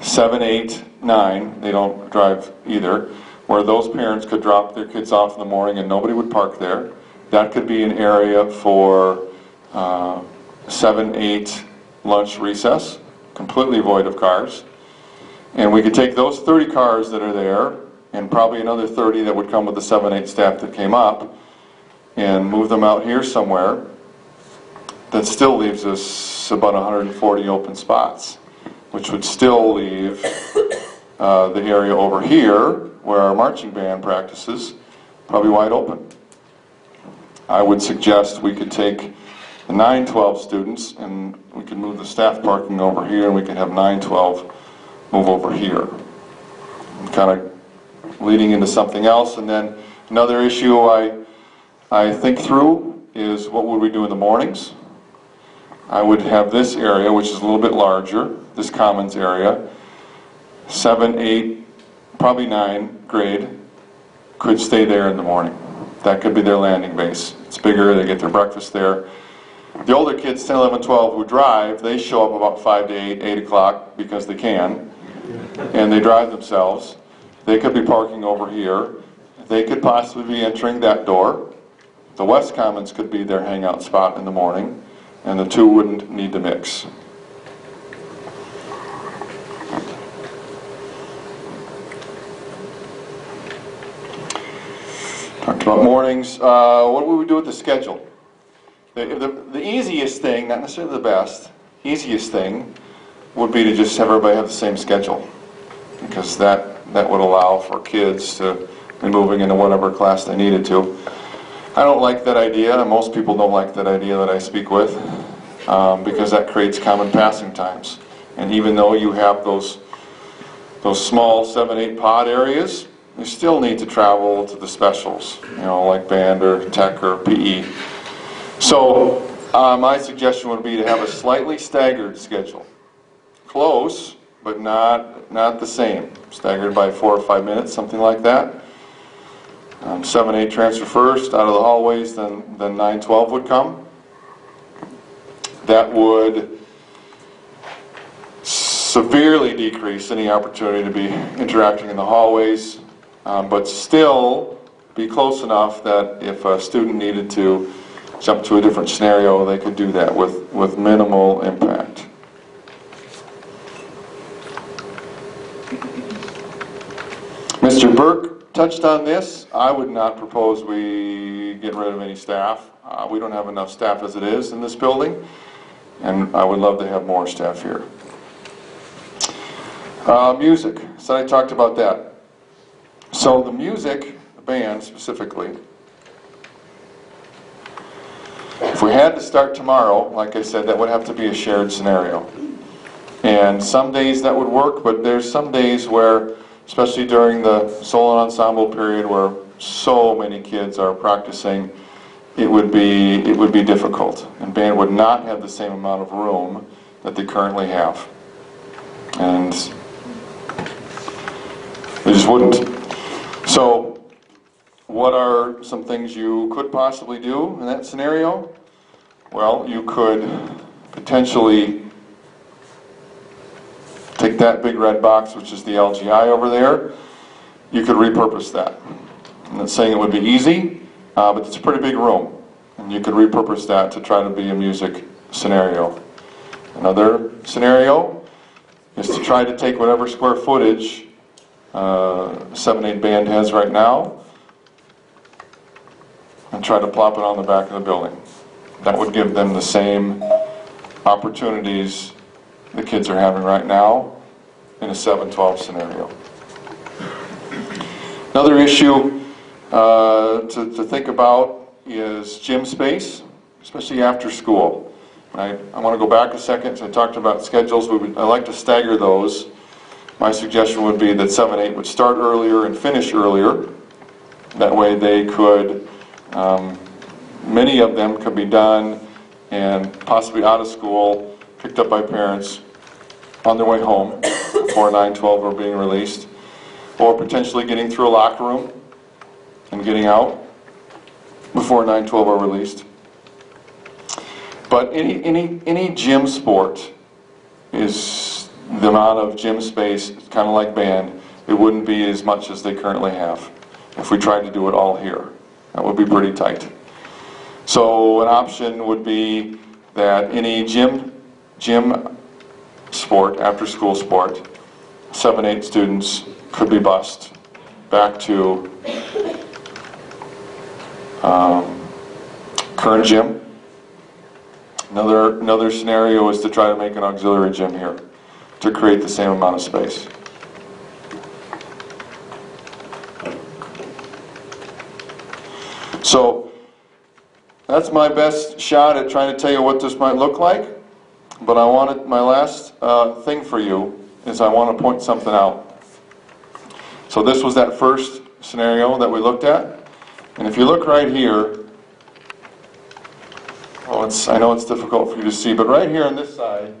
7, 8, 9, they don't drive either, where those parents could drop their kids off in the morning and nobody would park there. That could be an area for 7, 8 lunch recess, completely void of cars. And we could take those 30 cars that are there, and probably another 30 that would come with the 7, 8 staff that came up, and move them out here somewhere. That still leaves us about 140 open spots, which would still leave the area over here, where our marching band practices, probably wide open. I would suggest we could take the 9, 12 students and we could move the staff parking over here, and we could have 9, 12 move over here. Kind of leading into something else. And then another issue I think through is, what would we do in the mornings? I would have this area, which is a little bit larger, this commons area, 7, 8, probably 9 grade could stay there in the morning. That could be their landing base. It's bigger, they get their breakfast there. The older kids, 10, 11, 12, who drive, they show up about 5 to 8, 8 o'clock because they can, and they drive themselves. They could be parking over here. They could possibly be entering that door. The West Commons could be their hangout spot in the morning, and the two wouldn't need to mix. Talked about mornings. What would we do with the schedule? The easiest thing, not necessarily the best, easiest thing would be to just have everybody have the same schedule, because that would allow for kids to be moving into whatever class they needed to. I don't like that idea, and most people don't like that idea that I speak with, because that creates common passing times. And even though you have those small 7, 8 pod areas, they still need to travel to the specials, like band or tech or PE. So my suggestion would be to have a slightly staggered schedule. Close, but not the same. Staggered by 4 or 5 minutes, something like that. 7, 8 transfer first out of the hallways, then 9, 12 would come. That would severely decrease any opportunity to be interacting in the hallways, but still be close enough that if a student needed to jump to a different scenario, they could do that with minimal impact. Mr. Burke touched on this. I would not propose we get rid of any staff. We don't have enough staff as it is in this building, and I would love to have more staff here. Music, so I talked about that. So the music, the band specifically, if we had to start tomorrow, like I said, that would have to be a shared scenario. And some days that would work, but there's some days where, especially during the solo ensemble period where so many kids are practicing, it would be difficult. And band would not have the same amount of room that they currently have. And they just wouldn't. So what are some things you could possibly do in that scenario? Well, you could potentially take that big red box, which is the LGI over there. You could repurpose that. I'm not saying it would be easy, but it's a pretty big room. And you could repurpose that to try to be a music scenario. Another scenario is to try to take whatever square footage 7-8 band has right now and try to plop it on the back of the building. That would give them the same opportunities the kids are having right now in a 7-12 scenario. Another issue to think about is gym space, especially after school. I want to go back a second. So I talked about schedules. I like to stagger those. My suggestion would be that 7-8 would start earlier and finish earlier. That way they could, many of them could be done and possibly out of school, picked up by parents on their way home before 9-12 are being released, or potentially getting through a locker room and getting out before 9-12 are released. But any gym sport is the amount of gym space, kind of like band, it wouldn't be as much as they currently have if we tried to do it all here. That would be pretty tight. So an option would be that any gym sport, after school sport, 7-8 students could be bused back to current gym. Another scenario is to try to make an auxiliary gym here to create the same amount of space. So that's my best shot at trying to tell you what this might look like. But my last thing for you is I want to point something out. So this was that first scenario that we looked at. And if you look right here, I know it's difficult for you to see, but right here on this side,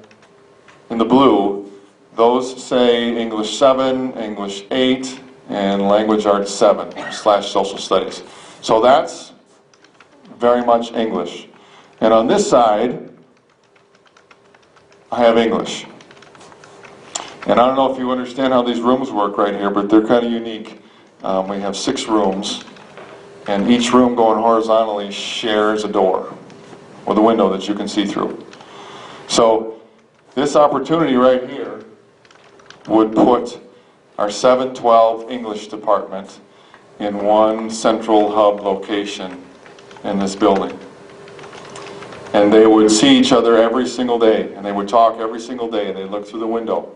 in the blue, those say English 7, English 8, and Language Arts 7/Social Studies. So that's very much English. And on this side, I have English. And I don't know if you understand how these rooms work right here, but they're kind of unique. We have 6 rooms, and each room going horizontally shares a door with a window that you can see through. So this opportunity right here would put our 7-12 English department in one central hub location in this building. And they would see each other every single day, and they would talk every single day, and they'd look through the window.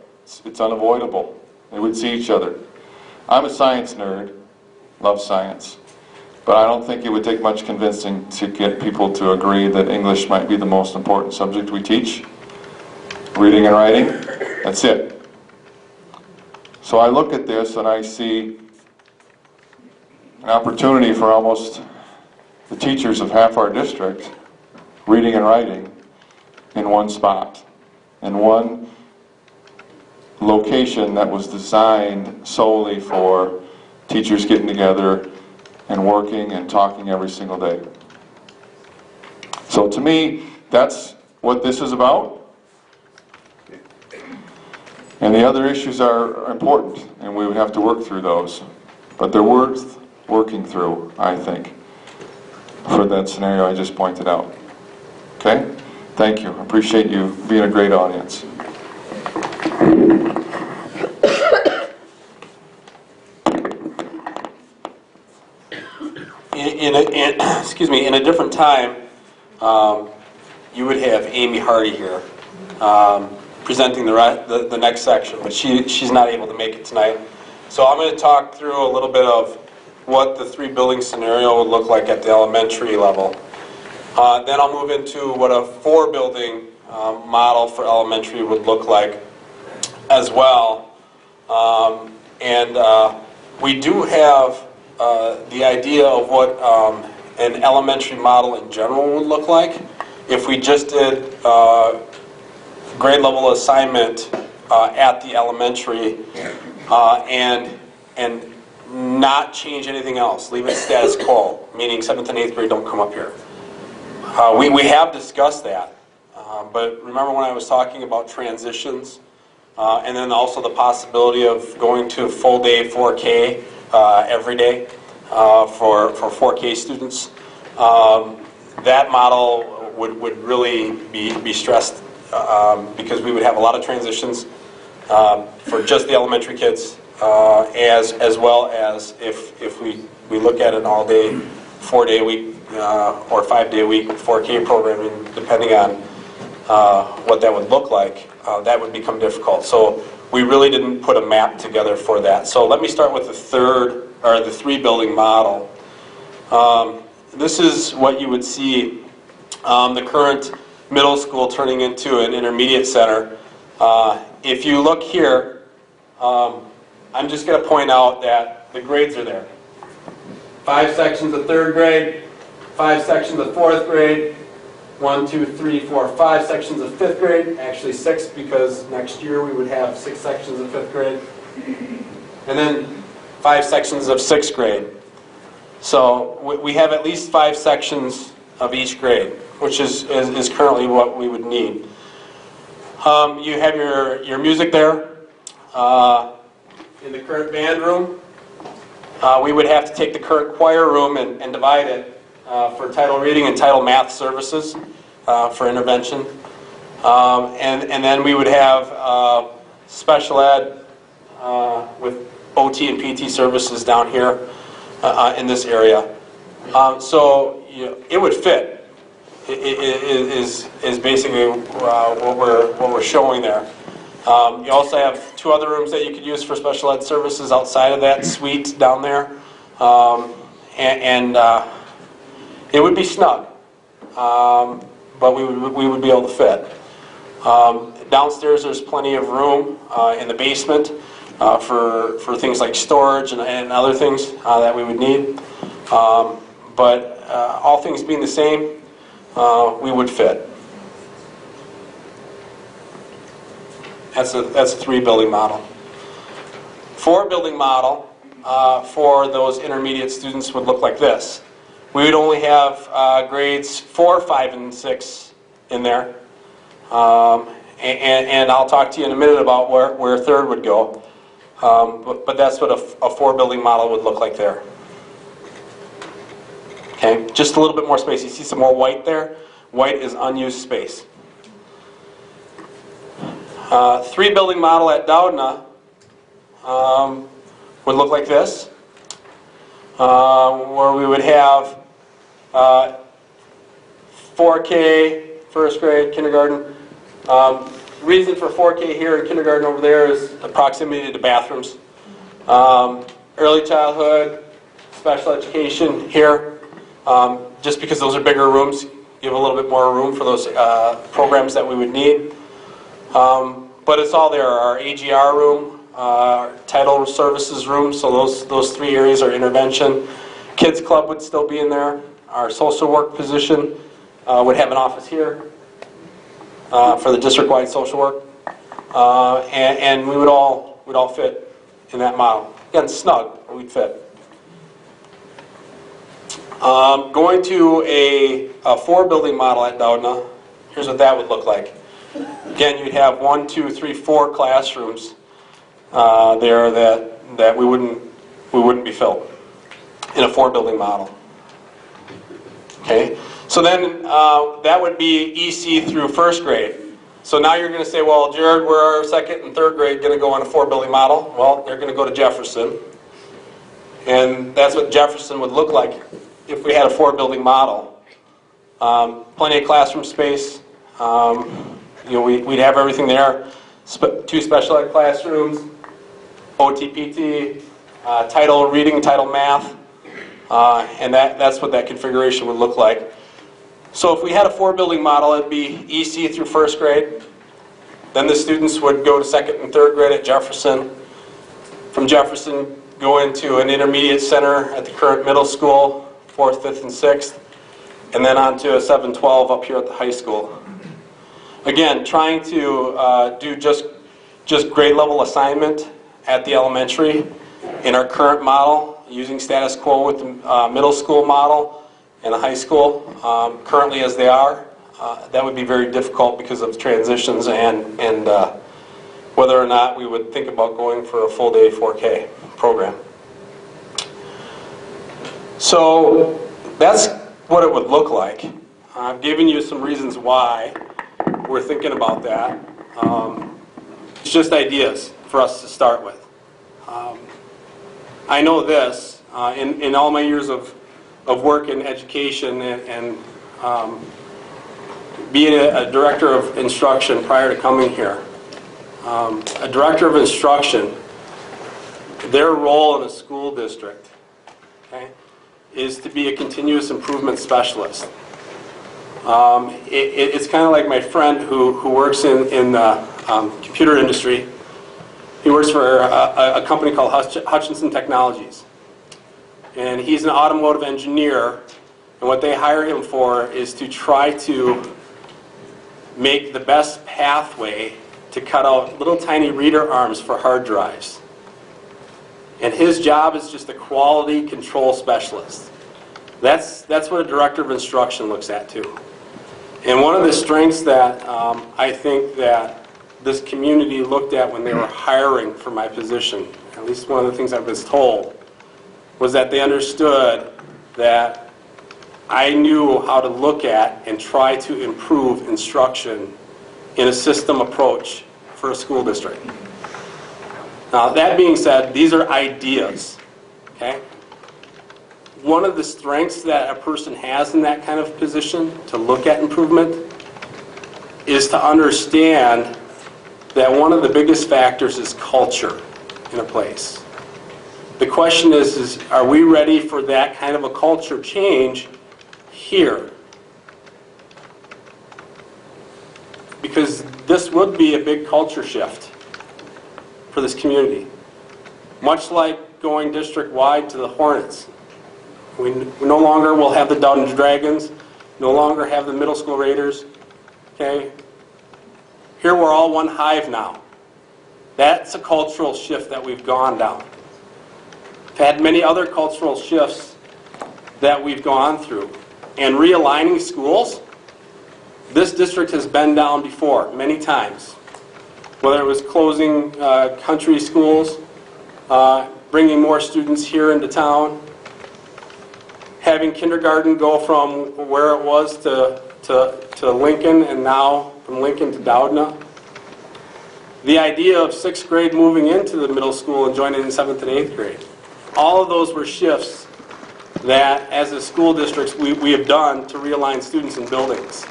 It's unavoidable. They would see each other. I'm a science nerd, love science, but I don't think it would take much convincing to get people to agree that English might be the most important subject we teach. Reading and writing, that's it. So I look at this and I see an opportunity for almost the teachers of half our district, reading and writing, in one spot, in one location that was designed solely for teachers getting together and working and talking every single day. So to me, that's what this is about. And the other issues are important, and we would have to work through those. But they're worth working through, I think, for that scenario I just pointed out. Okay? Thank you. I appreciate you being a great audience. Excuse me, in a different time, you would have Amy Hardy here presenting the next section, but she's not able to make it tonight. So I'm going to talk through a little bit of what the 3-building scenario would look like at the elementary level. Then I'll move into what a 4-building model for elementary would look like as well. We do have the idea of what an elementary model in general would look like if we just did grade level assignment at the elementary and not change anything else, leave it status quo, meaning 7th and 8th grade don't come up here. We have discussed that, but remember when I was talking about transitions and then also the possibility of going to full day 4K every day for 4K students. That model would really be stressed because we would have a lot of transitions for just the elementary kids, as well as if we look at an all-day, 4-day a week or 5-day a week 4K programming, depending on what that would look like, that would become difficult. So we really didn't put a map together for that. So let me start with the 3-building model. This is what you would see the current middle school turning into an intermediate center. If you look here, I'm just going to point out that the grades are there. 5 sections of 3rd grade, 5 sections of 4th grade, 1, 2, 3, 4, 5 sections of 5th grade, actually 6 because next year we would have 6 sections of 5th grade, and then 5 sections of 6th grade. So we have at least 5 sections of each grade, which is currently what we would need. You have your music there. In the current band room, we would have to take the current choir room and divide it for title reading and title math services for intervention. And then we would have special ed with OT and PT services down here in this area. So it would fit. Is basically what we're showing there. You also have 2 other rooms that you could use for special ed services outside of that suite down there, and it would be snug, but we would be able to fit. Downstairs, there's plenty of room in the basement for things like storage and other things that we would need. But all things being the same, we would fit. That's a 3-building model. 4-building model for those intermediate students would look like this. We would only have grades 4, 5, and 6 in there. And I'll talk to you in a minute about where 3rd would go. But that's what a 4-building model would look like there. Okay, just a little bit more space. You see some more white there? White is unused space. 3-building model at Doudna would look like this, where we would have 4K, 1st grade, kindergarten. Reason for 4K here and kindergarten over there is the proximity to bathrooms. Early childhood, special education here, just because those are bigger rooms, give a little bit more room for those programs that we would need. But it's all there. Our AGR room, our title services room, so those 3 areas are intervention. Kids Club would still be in there. Our social work position would have an office here for the district-wide social work. And we'd all fit in that model. Again, snug, but we'd fit. Going to a 4-building model at Doudna, here's what that would look like. Again, you'd have 1, 2, 3, 4 classrooms there that we wouldn't be filled in a 4-building model. Okay, so then that would be EC through 1st grade. So now you're going to say, well, Jared, where are 2nd and 3rd grade going to go on a 4-building model? Well, they're going to go to Jefferson, and that's what Jefferson would look like if we had a 4-building model. Plenty of classroom space. We'd have everything there. 2 special ed classrooms, OTPT, title reading, title math, and that's what that configuration would look like. So if we had a 4-building model, it'd be EC through 1st grade. Then the students would go to 2nd and 3rd grade at Jefferson. From Jefferson, go into an intermediate center at the current middle school, 4th, 5th, and 6th, and then on to a 7-12 up here at the high school. Again, trying to do just grade level assignment at the elementary in our current model, using status quo with the middle school model and the high school currently as they are. That would be very difficult because of transitions and whether or not we would think about going for a full day 4K program. So that's what it would look like. I've given you some reasons why we're thinking about that. It's just ideas for us to start with. I know this, in all my years of work in education and being a director of instruction prior to coming here. A director of instruction, their role in a school district, okay, is to be a continuous improvement specialist. It's kind of like my friend who works in the computer industry. He works for a company called Hutchinson Technologies. And he's an automotive engineer, and what they hire him for is to try to make the best pathway to cut out little tiny reader arms for hard drives. And his job is just a quality control specialist. That's what a director of instruction looks at too. And one of the strengths that I think that this community looked at when they were hiring for my position, at least one of the things I was told, was that they understood that I knew how to look at and try to improve instruction in a system approach for a school district. Now, that being said, these are ideas, okay? One of the strengths that a person has in that kind of position to look at improvement is to understand that one of the biggest factors is culture in a place. The question is are we ready for that kind of a culture change here? Because this would be a big culture shift for this community. Much like going district-wide to the Hornets. We no longer will have the Doudna Dragons, no longer have the middle school Raiders. Okay? Here we're all one hive now. That's a cultural shift that we've gone down. We've had many other cultural shifts that we've gone through. And realigning schools, this district has been down before, many times. Whether it was closing country schools, bringing more students here into town, having kindergarten go from where it was to Lincoln, and now from Lincoln to Doudna. The idea of 6th grade moving into the middle school and joining in 7th and 8th grade. All of those were shifts that, as a school districts, we have done to realign students in buildings.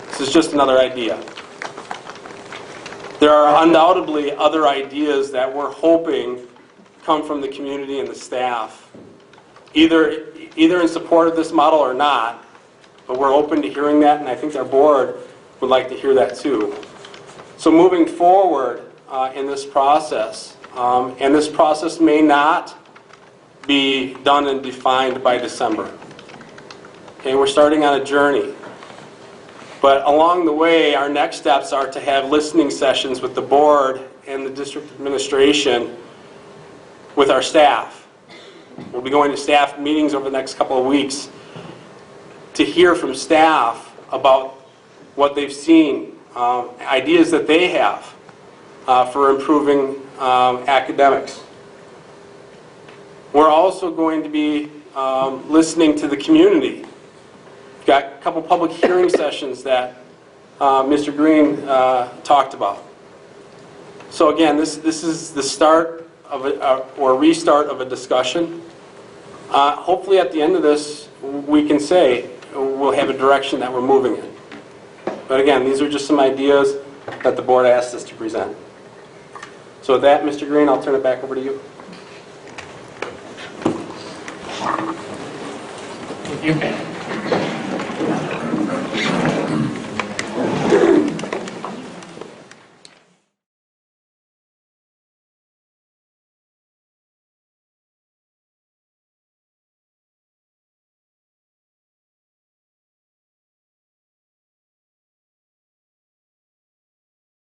This is just another idea. There are undoubtedly other ideas that we're hoping come from the community and the staff, either in support of this model or not, but we're open to hearing that, and I think our board would like to hear that too. So moving forward in this process, and this process may not be done and defined by December. Okay, we're starting on a journey. But along the way, our next steps are to have listening sessions with the board and the district administration with our staff. We'll be going to staff meetings over the next couple of weeks to hear from staff about what they've seen, ideas that they have for improving academics. We're also going to be listening to the community. We've got a couple public hearing sessions that Mr. Green talked about. So again, this is the start of or restart of a discussion. Hopefully at the end of this, we can say we'll have a direction that we're moving in. But again, these are just some ideas that the board asked us to present. So with that, Mr. Green, I'll turn it back over to you. Thank you.